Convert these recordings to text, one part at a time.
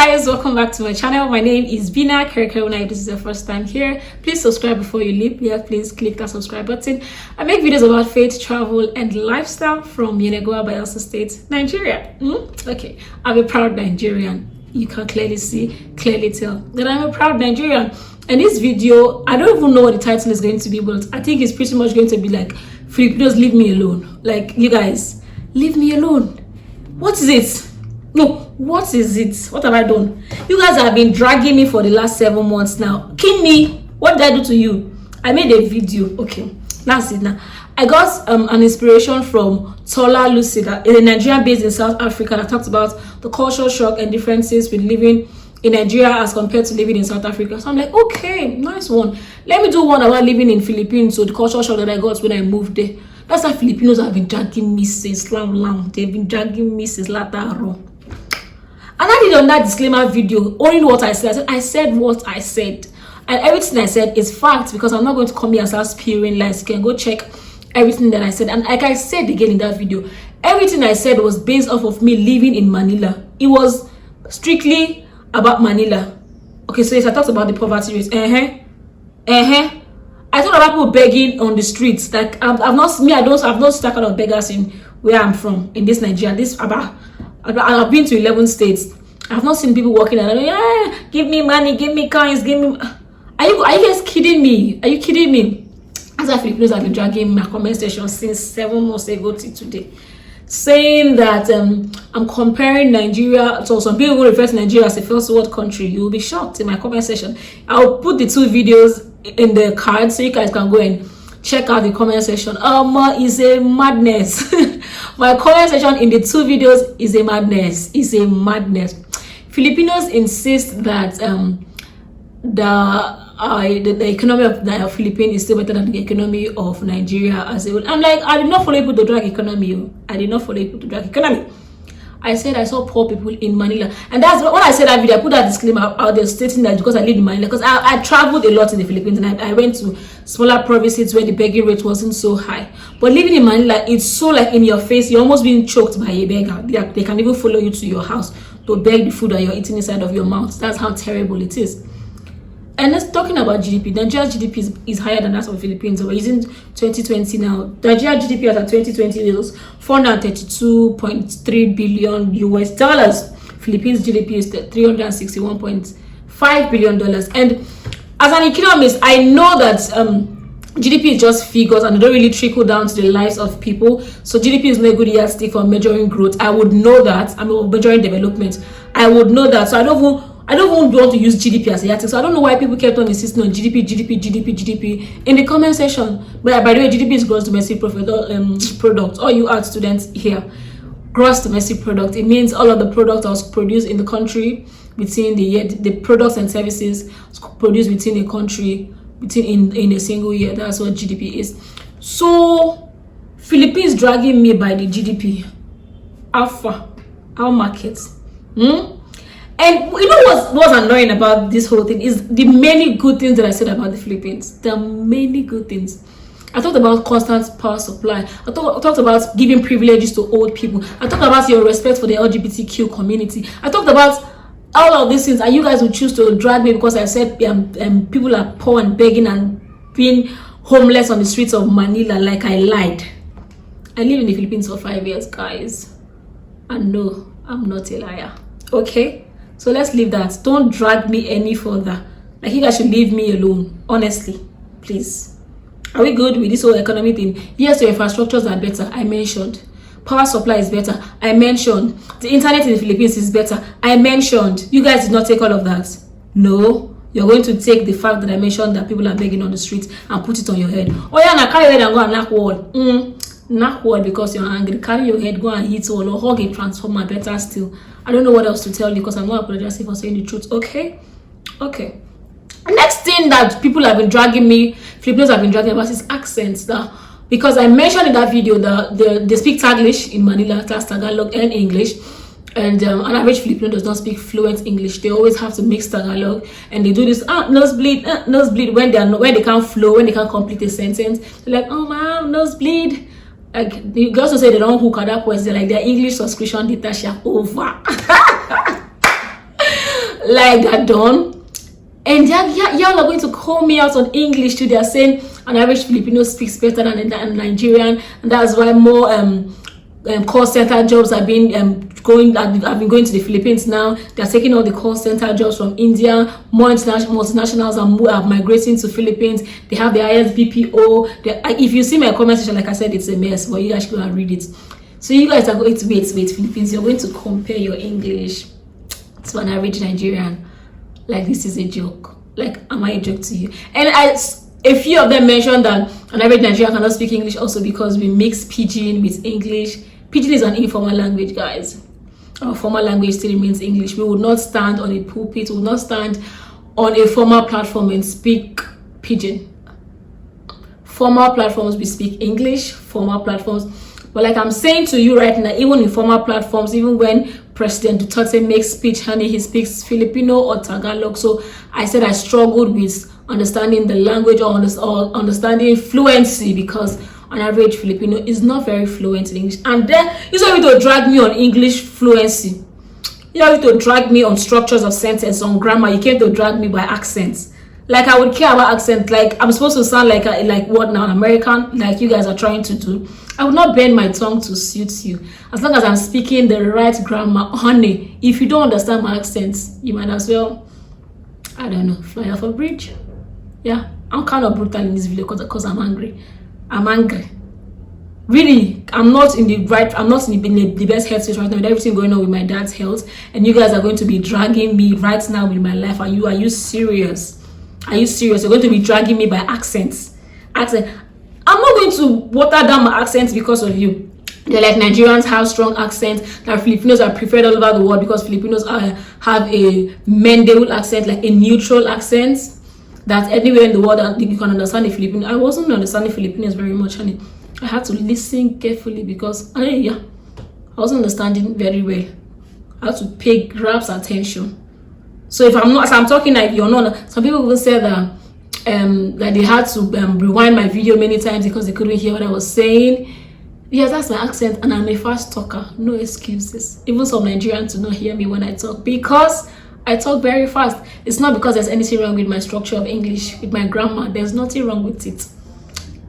guys, welcome back to my channel. My name is Vina Kerkeruna. If this is your first time here, please subscribe before you leave. Yeah, please click that subscribe button. I make videos about faith, travel, and lifestyle from Yenagoa, Bayelsa State, Nigeria. Okay, I'm a proud Nigerian. You can clearly tell that I'm a proud Nigerian. And this video, I don't even know what the title is going to be, but I think it's pretty much going to be like, Filipinos, leave me alone. Like, you guys, leave me alone. What is it? No, what is it? What have I done? You guys have been dragging me for the last 7 months now. Kill me. What did I do to you? I made a video. Okay, that's it now. I got an inspiration from Tola Lucida, a Nigerian based in South Africa, that talked about the cultural shock and differences with living in Nigeria as compared to living in South Africa. So I'm like, okay, nice one. Let me do one about living in Philippines. So the cultural shock that I got when I moved there. That's how Filipinos have been dragging me since long. They've been dragging me since Lataro. And I did on that disclaimer video only what I said. I said what I said. And everything I said is fact, because I'm not going to come here and start spewing lies. You can go check everything that I said. And like I said again in that video, everything I said was based off of me living in Manila. It was strictly about Manila. Okay, so yes, I talked about the poverty rate. I talked about people begging on the streets. Like I've not that kind of beggars in where I'm from in this Nigeria. I've been to 11 states. I've not seen people walking and give me money, give me coins, give me. Are you guys kidding me? Are you kidding me? As a Filipinos have been dragging my comment section since 7 months ago to today, saying that I'm comparing Nigeria. So some people will refer to Nigeria as a first world country. You will be shocked in my comment section. I'll put the 2 videos in the card so you guys can go and check out the comment section. It's a madness. My comment section in the 2 videos is a madness. It's a madness. Filipinos insist that the economy of the Philippines is still better than the economy of Nigeria as a whole. I'm like, I did not follow people to drag economy. I did not follow people to drag economy. I said I saw poor people in Manila, and that's when I said that video. I put that disclaimer out there stating that because I live in Manila, because I traveled a lot in the Philippines, and I went to smaller provinces where the begging rate wasn't so high. But living in Manila, it's so like in your face. You're almost being choked by a beggar. They can even follow you to your house to beg the food that you're eating inside of your mouth. That's how terrible it is. And let's talking about GDP. Nigeria's GDP is higher than that of the Philippines. We're using 2020 now. Nigeria's GDP as of 2020 was $432.3 billion US dollars. Philippines GDP is $361.5 billion. And as an economist, I know that GDP is just figures and they don't really trickle down to the lives of people. So GDP is not a good yardstick for measuring growth. I would know that. Measuring development. I would know that. So I don't even want to use GDP as a yardstick. So I don't know why people kept on insisting on GDP in the comment section. But by the way, GDP is gross domestic product. All you art students here, gross domestic product. It means all of the products that was produced in the country within the year, the products and services produced within a country in a single year. That's what GDP is. So Philippines dragging me by the GDP. Alpha, our markets. And you know what's annoying about this whole thing is the many good things that I said about the Philippines. There are many good things. I talked about constant power supply. I talked about giving privileges to old people. I talked about your respect for the LGBTQ community. I talked about all of these things, and you guys would choose to drag me because I said people are poor and begging and being homeless on the streets of Manila. Like I lied. I live in the Philippines for 5 years, guys. And no, I'm not a liar. Okay? So let's leave that. Don't drag me any further. Like you guys should leave me alone. Honestly, please. Are we good with this whole economy thing? Yes, your infrastructures are better. I mentioned. Power supply is better. I mentioned. The internet in the Philippines is better. I mentioned. You guys did not take all of that. No. You're going to take the fact that I mentioned that people are begging on the streets and put it on your head. Oh yeah, now carry your head and go and knock wall. Knock wall because you're angry. Carry your head, go and hit wall or hug a transformer. Better still. I don't know what else to tell you because I'm not apologizing for saying the truth. Okay. Next thing that people have been dragging me, Filipinos have been dragging about is accents. Because I mentioned in that video that they speak Taglish in Manila, that's Tagalog and English. And an average Filipino does not speak fluent English. They always have to mix Tagalog, and they do this nosebleed when they can't flow, when they can't complete a sentence. They're like, oh man, nosebleed. Like you also say they don't hook at that point. They're like their English subscription data share over. like they're done. And y'all are going to call me out on English too. They're saying an average Filipino speaks better than a Nigerian, and that's why more call center jobs have been I've been going to the Philippines now. They're taking all the call center jobs from India. More multinationals are migrating to Philippines. They have the highest BPO. If you see my comment section, like I said, it's a mess, but you guys should go and read it. So you guys are going to wait, Philippines. You're going to compare your English to an average Nigerian. Like, this is a joke. Like, am I a joke to you? And a few of them mentioned that an average Nigerian cannot speak English also because we mix Pidgin with English. Pidgin is an informal language, guys. Our formal language still remains English. We would not stand on a pulpit, we would not stand on a formal platform and speak Pidgin. Formal platforms, we speak English, formal platforms. But like I'm saying to you right now, even in formal platforms, even when President Duterte makes speech, honey, he speaks Filipino or Tagalog. So I said I struggled with understanding the language or understanding fluency, because on average Filipino is not very fluent in English. And then you don't need to drag me on English fluency. You don't need to drag me on structures of sentence, on grammar. You can't drag me by accents. Like, I would care about accent. Like, I'm supposed to sound like what now, an American, like you guys are trying to do. I would not bend my tongue to suit you. As long as I'm speaking the right grammar, honey. If you don't understand my accents, you might as well, I don't know, fly off a bridge. Yeah, I'm kind of brutal in this video because I'm angry. I'm angry. Really, I'm not in the best headspace right now with everything going on with my dad's health, and you guys are going to be dragging me right now with my life. Are you serious? Are you serious? You're going to be dragging me by accents. I'm not going to water down my accents because of you. They're like, Nigerians have strong accents, that Filipinos are preferred all over the world because Filipinos have a mendable accent, like a neutral accent, that anywhere in the world you can understand the Filipino. I wasn't understanding Filipinos very much, honey. I had to listen carefully because I wasn't understanding very well. I had to pay grabs attention. So if I'm talking like you're not, some people will say that they had to rewind my video many times because they couldn't hear what I was saying. Yes, that's my accent, and I'm a fast talker. No excuses. Even some Nigerians do not hear me when I talk because I talk very fast. It's not because there's anything wrong with my structure of English, with my grammar. There's nothing wrong with it.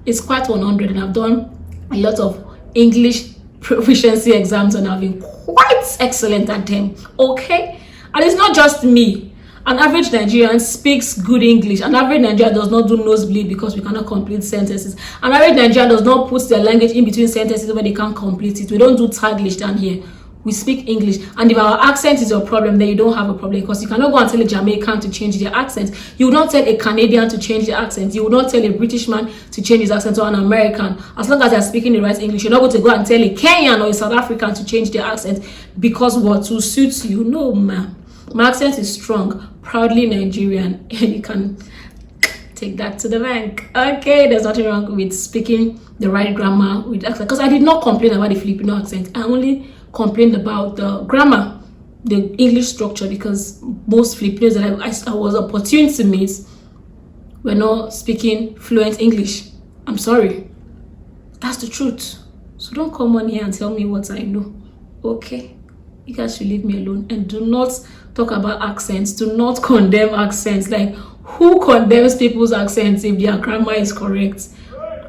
It's quite 100, and I've done a lot of English proficiency exams, and I've been quite excellent at them. Okay? And it's not just me. An average Nigerian speaks good English. An average Nigerian does not do nosebleed because we cannot complete sentences. An average Nigerian does not put their language in between sentences when they can't complete it. We don't do Taglish down here. We speak English. And if our accent is your problem, then you don't have a problem, because you cannot go and tell a Jamaican to change their accent. You will not tell a Canadian to change their accent. You will not tell a British man to change his accent, or an American. As long as they're speaking the right English, you're not going to go and tell a Kenyan or a South African to change their accent because what to suit you. No, ma'am. My accent is strong, proudly Nigerian, and you can take that to the bank. Okay, there's nothing wrong with speaking the right grammar with accent, because I did not complain about the Filipino accent. I only complained about the grammar, the English structure, because most Filipinos that I was opportune to meet were not speaking fluent English. I'm sorry. That's the truth. So don't come on here and tell me what I know. Okay? You guys should leave me alone, and do not talk about accents. Do not condemn accents. Like, who condemns people's accents if their grammar is correct?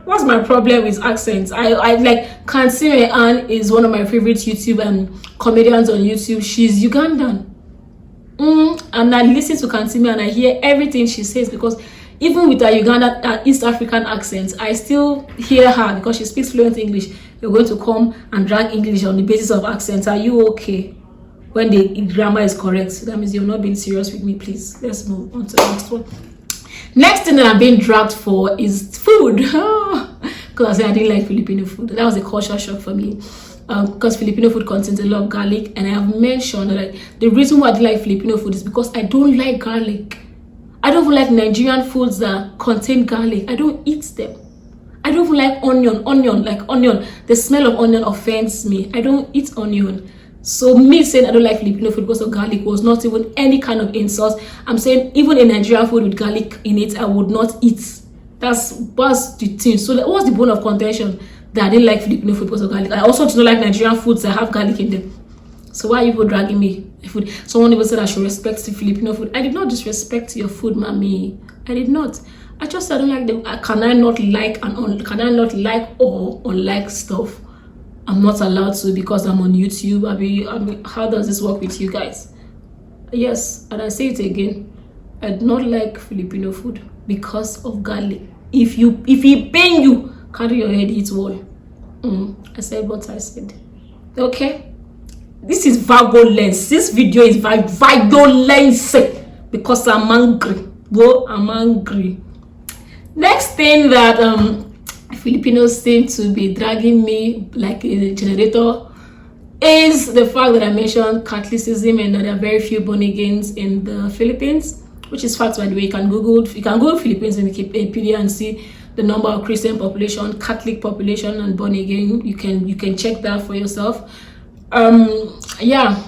What's my problem with accents? I like Kansime Ann is one of my favorite YouTube comedians on YouTube. She's Ugandan. And I listen to Kansime and I hear everything she says, because even with her Ugandan East African accent, I still hear her because she speaks fluent English. You're going to come and drag English on the basis of accents. Are you okay? When the grammar is correct, that means you're not being serious with me. Please, let's move on to the next one. Next thing that I'm being dragged for is food. Because I said I didn't like Filipino food. That was a culture shock for me. Because Filipino food contains a lot of garlic, and I have mentioned that the reason why I don't like Filipino food is because I don't like garlic. I don't even like Nigerian foods that contain garlic. I don't eat them. I don't even like onion. The smell of onion offends me. I don't eat onion. So me saying I don't like Filipino food because of garlic was not even any kind of insult. I'm saying even a Nigerian food with garlic in it, I would not eat. That's the thing. So what's the bone of contention that I didn't like Filipino food because of garlic? I also do not like Nigerian foods that have garlic in them. So why are you people dragging me food? Someone even said I should respect the Filipino food. I did not disrespect your food, mommy. I did not. I just said I don't like them. Can I not like or unlike stuff? I'm not allowed to because I'm on YouTube. I mean, how does this work with you guys? Yes, and I say it again. I do not like Filipino food because of garlic. If he pain you, carry your head, eat wall. I said what I said. Okay, this is violence. This video is violence because I'm angry. Well, I'm angry. Next thing that Filipinos seem to be dragging me like a generator is the fact that I mentioned Catholicism and that there are very few born agains in the Philippines, which is fact. By the way, you can Google Philippines in Wikipedia and see the number of Christian population, Catholic population, and born again. You can check that for yourself. Yeah,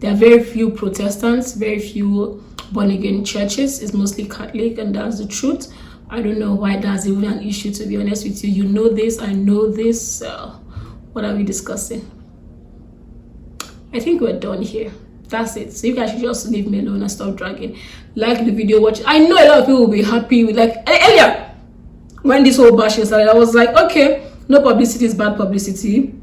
there are very few Protestants, very few born again churches. It's mostly Catholic, and that's the truth. I don't know why that's even an issue, to be honest with you. You know this, I know this. What are we discussing? I think we're done here. That's it. So you guys should just leave me alone and stop dragging. Like the video, watch. I know a lot of people will be happy with, like, earlier when this whole bashing started, I was like, okay, no publicity is bad publicity.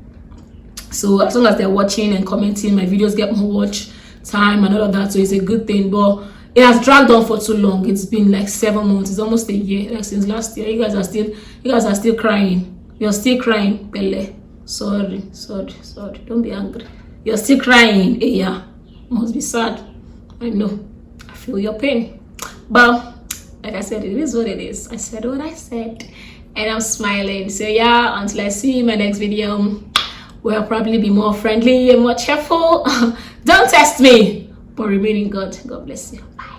So as long as they're watching and commenting, my videos get more watch time and all of that, so it's a good thing. But it has dragged on for too long. It's been like 7 months. It's almost a year, like since last year. You guys are still crying. You're still crying, Bele. Sorry. Don't be angry. You're still crying. Yeah, must be sad. I know. I feel your pain. But like I said, it is what it is. I said what I said, and I'm smiling. So yeah, until I see you in my next video, where I'll probably be more friendly and more cheerful. Don't test me, but remain in God. God bless you. Bye.